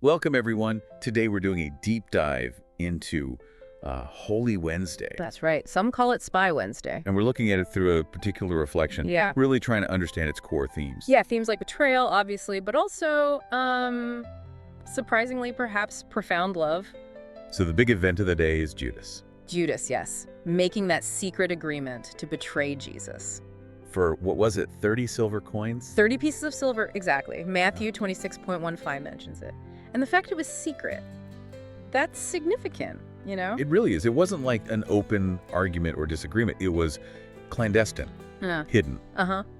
Welcome, everyone. Today we're doing a deep dive into Holy Wednesday. That's right. Some call it Spy Wednesday. And we're looking at it through a particular reflection, Yeah. really trying to understand its core themes. Yeah, themes like betrayal, obviously, but also, surprisingly, perhaps profound love. So the big event of the day is Judas. Judas, yes. Making that secret agreement to betray Jesus. For, what was it, 30 silver coins? 30 pieces of silver, exactly. Matthew 26.15 mentions it. And the fact it was secret, that's significant, you know? It really is. It wasn't like an open argument or disagreement. It was clandestine, hidden.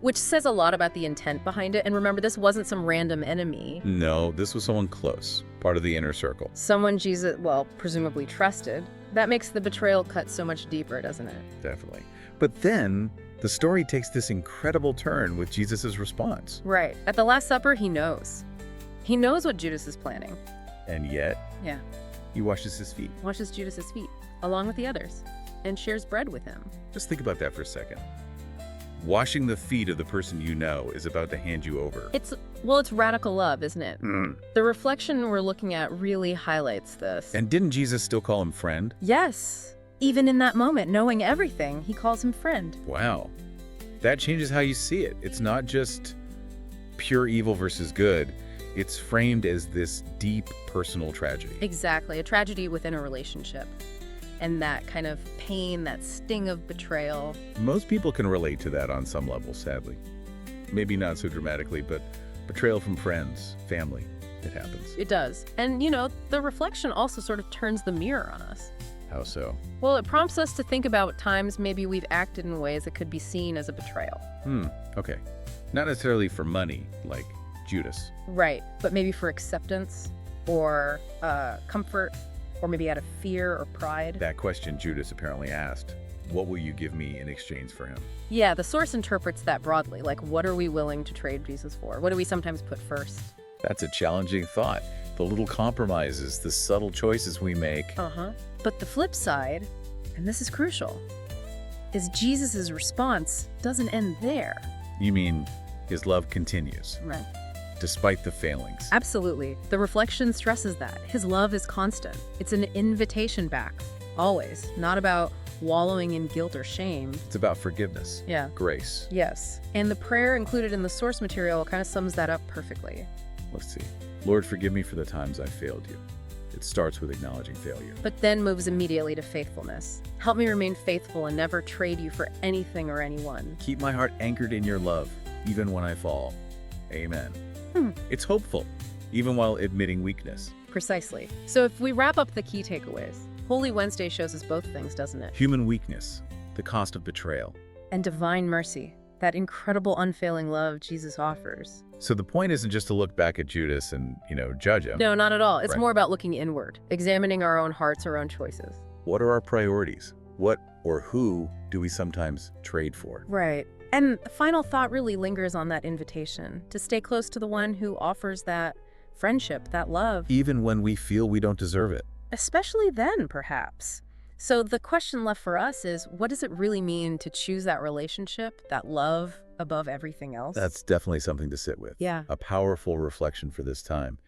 Which says a lot about the intent behind it. And remember, this wasn't some random enemy. No, this was someone close, part of the inner circle. Someone Jesus, well, presumably trusted. That makes the betrayal cut so much deeper, doesn't it? Definitely. But then the story takes this incredible turn with Jesus' response. Right. At the Last Supper, he knows. He knows what Judas is planning. And yet, Yeah. he washes his feet. Washes Judas's feet, along with the others, and shares bread with him. Just think about that for a second. Washing the feet of the person you know is about to hand you over. It's radical love, isn't it? The reflection we're looking at really highlights this. And didn't Jesus still call him friend? Yes. Even in that moment, knowing everything, he calls him friend. Wow. That changes how you see it. It's not just pure evil versus good. It's framed as this deep personal tragedy. Exactly. A tragedy within a relationship. And that kind of pain, that sting of betrayal. Most people can relate to that on some level, sadly. Maybe not so dramatically, but betrayal from friends, family, it happens. It does. And, you know, the reflection also sort of turns the mirror on us. How so? Well, it prompts us to think about times maybe we've acted in ways that could be seen as a betrayal. Okay. Not necessarily for money, like Judas. Right, but maybe for acceptance or comfort, or maybe out of fear or pride. That question Judas apparently asked. What will you give me in exchange for him? Yeah, the source interprets that broadly, like what are we willing to trade Jesus for? What do we sometimes put first? That's a challenging thought. The little compromises, the subtle choices we make. But the flip side, and this is crucial, is Jesus's response doesn't end there. You mean his love continues? Right. Despite the failings. Absolutely. The reflection stresses that. His love is constant. It's an invitation back, always. Not about wallowing in guilt or shame. It's about forgiveness. Yeah. Grace. Yes. And the prayer included in the source material kind of sums that up perfectly. Let's see. Lord, forgive me for the times I failed you. It starts with acknowledging failure. But then moves immediately to faithfulness. Help me remain faithful and never trade you for anything or anyone. Keep my heart anchored in your love, even when I fall. Amen. It's hopeful, even while admitting weakness. Precisely. So if we wrap up the key takeaways, Holy Wednesday shows us both things, doesn't it? Human weakness, the cost of betrayal. And divine mercy, that incredible unfailing love Jesus offers. So the point isn't just to look back at Judas and, judge him. No, not at all. It's Right. more about looking inward, examining our own hearts, our own choices. What are our priorities? What or who do we sometimes trade for? Right. And the final thought really lingers on that invitation to stay close to the one who offers that friendship, that love. Even when we feel we don't deserve it. Especially then, perhaps. So the question left for us is, what does it really mean to choose that relationship, that love above everything else? That's definitely something to sit with. Yeah. A powerful reflection for this time.